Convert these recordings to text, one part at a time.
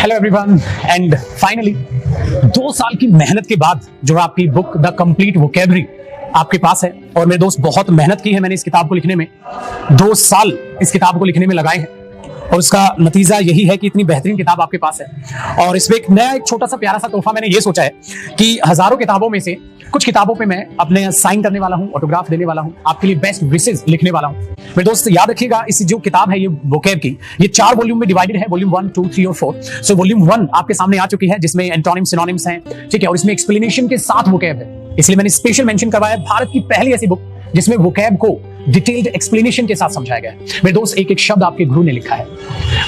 Hello everyone and finally 2 साल की मेहनत के बाद जो आपकी बुक द कंप्लीट वोकैबुलरी आपके पास है। और मेरे दोस्त बहुत मेहनत की है मैंने इस किताब को लिखने में, 2 साल इस किताब को लिखने में लगाए हैं और उसका नतीजा यही है कि इतनी बेहतरीन किताब आपके पास है। और इसमें एक छोटा सा प्यारा सा तोहफा मैंने ये सोचा है कि हजारों किताबों में से कुछ किताबों पे मैं अपने साइन करने वाला हूं, ऑटोग्राफ देने वाला हूं, आपके लिए बेस्ट विशेस लिखने वाला हूं। मेरे दोस्त याद रखिएगा, इस जो किताब है ये वोकैब की, ये 4 वॉल्यूम में डिवाइडेड है, वॉल्यूम 1, 2, 3 और 4। सो वॉल्यूम 1 आपके सामने आ चुकी है जिसमें एंटोनिम्स सिनोनिम्स हैं, ठीक है, और इसमें एक्सप्लेनेशन के साथ वोकैब है। इसलिए मैंने स्पेशल मेंशन करवाया, भारत की पहली ऐसी बुक जिसमें वोकैब को डिटेल्ड एक्सप्लेनेशन के साथ समझाया गया है। मेरे दोस्त एक एक शब्द आपके गुरु ने लिखा है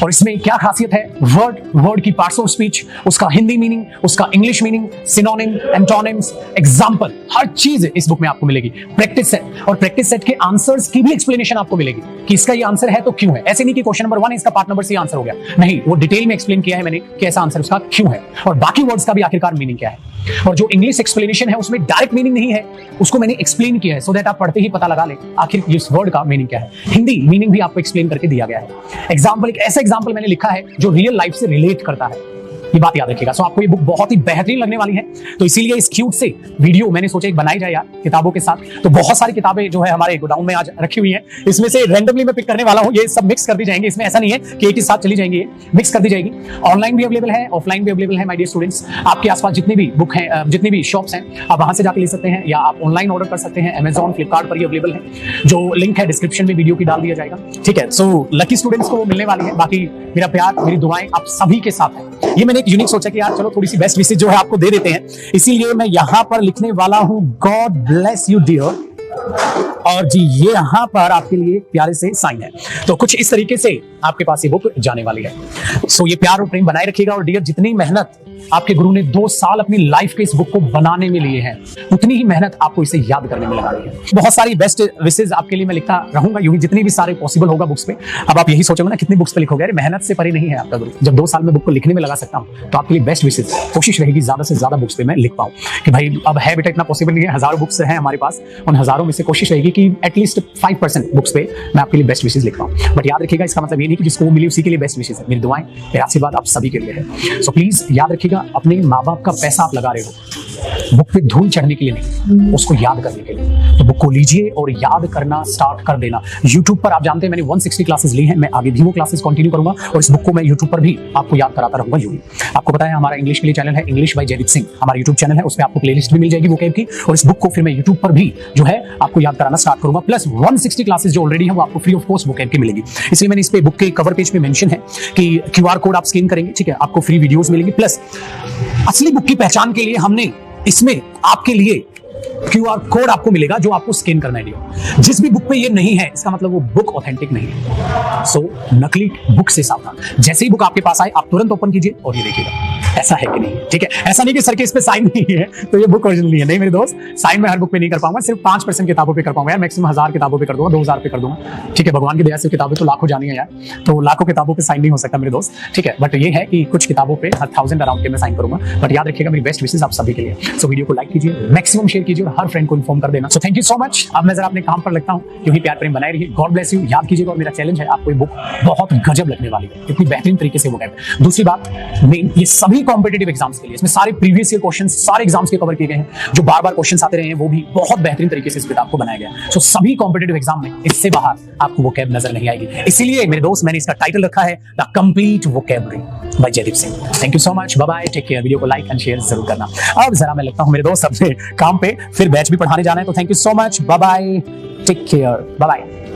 और इसमें क्या खासियत है, वर्ड की पार्ट्स ऑफ स्पीच, उसका हिंदी मीनिंग, उसका English meaning, synonym, antonyms, example, हर चीज इस बुक में आपको मिलेगी। प्रैक्टिस सेट और प्रैक्टिस सेट के आंसर्स की भी एक्सप्लेनेशन आपको मिलेगी कि इसका ये आंसर है तो क्यों है। ऐसे नहीं कि क्वेश्चन नंबर 1 इसका पार्ट नंबर सी आंसर हो गया, नहीं, वो डिटेल में एक्सप्लेन किया है मैंने कि ऐसा आंसर उसका क्यों है और बाकी वर्ड्स का भी आखिरकार मीनिंग क्या है। और जो इंग्लिश एक्सप्लेनेशन है उसमें डायरेक्ट मीनिंग नहीं है, उसको मैंने एक्सप्लेन किया है सो दैट आप पढ़ते ही पता लगा लें आखिर इस वर्ड का मीनिंग क्या है। हिंदी मीनिंग भी आपको एक्सप्लेन करके दिया गया है। एग्जांपल, एक ऐसा एग्जांपल मैंने लिखा है जो रियल लाइफ से रिलेट करता है, ये बात याद रखिएगा। सो आपको ये बुक बहुत ही बेहतरीन लगने वाली है, तो इसीलिए इस क्यूट से वीडियो मैंने सोचा एक बनाई जाए यार किताबों के साथ। तो बहुत सारी किताबें जो है हमारे गोडाउन में आज रखी हुई हैं, इसमें से रैंडमली मैं पिक करने वाला हूं, ये सब मिक्स कर दी जाएंगी। इसमें ऐसा नहीं है कि एक ही साथ चली जाएंगी, ये मिक्स कर दी जाएगी। ऑनलाइन भी अवेलेबल है, ऑफलाइन भी अवेलेबल है। माय डियर स्टूडेंट्स, आपके आसपास जितने भी बुक हैं, जितनी भी शॉप्स हैं, आप वहां से जाकर ले सकते हैं या आप ऑनलाइन ऑर्डर कर सकते हैं। Amazon, फ्लिपकार्ट पर ये अवेलेबल है, जो लिंक है डिस्क्रिप्शन में वीडियो की डाल दिया जाएगा, ठीक है। सो लकी स्टूडेंट्स को वो मिलने वाली है। बाकी मेरा प्यार, मेरी दुआएं आप सभी के साथ है। ये मैंने एक यूनिक सोचा कि यार चलो थोड़ी सी बेस्ट विशेस जो है आपको दे देते हैं, इसीलिए मैं यहां पर लिखने वाला हूं गॉड ब्लेस यू डियर, और जी ये यहां पर आपके लिए प्यारे से साइन है। तो कुछ इस तरीके से आपके पास ये बुक जाने वाली है। सो ये प्यार और प्रेम बनाए रखिएगा। और डियर, जितनी मेहनत आपके गुरु ने 2 साल अपनी लाइफ के इस बुक को बनाने में लिए हैं, उतनी ही मेहनत आपको इसे याद करने में लगानी है। बहुत सारी बेस्ट विशेस आपके लिए मैं लिखता रहूंगा, यूं ही जितनी भी सारे पॉसिबल होगा बुक्स पे। अब आप यही सोचोगे ना कितनी बुक्स पे लिखोगे, अरे मेहनत से परे नहीं है आपका गुरु। जब 2 साल में बुक को लिखने में लगा सकता हूं तो आपके लिए बेस्ट विशेस कोशिश रहेगी ज्यादा से ज्यादा बुक्स पे मैं लिख पाऊं। कि भाई अब है बेटा, इतना पॉसिबल नहीं है, हजारों बुक्स हैं हमारे पास, उन हजारों में से कोशिश रहेगी कि एटलीस्ट 5% बुक्स पे मैं आपके लिए बेस्ट विशेस लिख पाऊं। बट याद रखिएगा, इसका मतलब ये नहीं कि जिसको वो मिली उसी के लिए बेस्ट विशेस है। मेरी दुआएं, मेरा आशीर्वाद आप सभी के लिए है। सो प्लीज याद रखिएगा, अपने माँ बाप का पैसा आप लगा रहे हो बुक पे धूल चढ़ने के लिए नहीं, उसको याद करने के लिए। तो बुक को लीजिए और याद करना स्टार्ट कर देना। YouTube पर आप जानते हैं मैंने 160 क्लासेस ली हैं, मैं आगे भी वो क्लासेस कंटिन्यू करूंगा और इस बुक को मैं YouTube पर भी आपको याद कराता रहूंगा। यूं आपको पता है हमारा इंग्लिश के लिए चैनल है, इंग्लिश बाय जयदीप सिंह, हमारा YouTube चैनल है, उस पर आपको प्लेलिस्ट भी मिल जाएगी वोकैब की। और इस बुक को फिर मैं YouTube पर भी जो है आपको याद कराना स्टार्ट करूंगा। प्लस 160 क्लासेस जो ऑलरेडी है वो आपको फ्री ऑफ कॉस्ट वोकैब की मिलेगी। इसलिए मैंने इस पे बुक के कवर पेज पे मेंशन है कि QR कोड आप स्कैन करेंगे, ठीक है, आपको फ्री वीडियोस मिलेंगी। प्लस असली बुक की पहचान के लिए हमने इसमें आपके लिए QR कोड आपको मिलेगा जो आपको स्कैन करना है। जिस भी बुक पे ये नहीं है इसका मतलब वो बुक ऑथेंटिक नहीं है। सो नकली बुक से सावधान। जैसे ही बुक आपके पास आए आप तुरंत ओपन कीजिए और ये देखिएगा ऐसा है कि नहीं, ठीक है। ऐसा नहीं कि सर के इस पे साइन नहीं है तो ये बुक ओरिजिनल नहीं है, नहीं मेरे दोस्त, साइन मैं हर बुक पे नहीं कर पाऊंगा, सिर्फ 5% किताबों पे कर पाऊंगा यार, मैक्सिमम 1000 किताबों पे कर दूंगा, 2000 पे कर दूंगा, ठीक है। भगवान की दया से किताबें तो लाखों जानी है यार, तो लाखों किताबों पे साइन नहीं हो सकता मेरे दोस्त, ठीक है। बट ये है कि कुछ किताबों पे 1000 अराउंड के मैं साइन करूंगा। बट याद रखिएगा मेरी बेस्ट विशेस आप सभी के लिए। सो वीडियो को लाइक कीजिए, मैक्सिमम शेयर कीजिए और हर फ्रेंड को इन्फॉर्म कर देना। So thank you so much. अब मैं जरा अपने काम पर लगता हूँ, क्योंकि प्यार प्रेम बनाए रहिए। गॉड ब्लेस यू, याद कीजिएगा। और मेरा चैलेंज है, आपको ये बुक बहुत गजब लगने वाली है, इतनी बेहतरीन तरीके से वो है। दूसरी बात मेन, ये सभी कॉम्पिटिटिव एग्जाम्स के लिए, इसमें सारे प्रीवियस ईयर क्वेश्चन सारे एग्जाम्स के कवर किए गए हैं, जो बार बार क्वेश्चन आते रहे हैं वो भी बहुत बेहतरीन तरीके से इस किताब को बनाया गया है। सो सभी कॉम्पिटिटिव एग्जाम में इससे बाहर आपको वोकैब नजर नहीं आएगी। इसीलिए मेरे दोस्त मैंने इसका टाइटल रखा है the complete vocabulary by Jaideep Singh. Thank you so much, bye bye, take care. Video को लाइक एंड शेयर जरूर करना। अब जरा मैं लगता हूं मेरे दोस्त अपने काम पे, फिर बैच भी पढ़ाने जाना है, तो thank you so much, bye bye, take care, bye bye.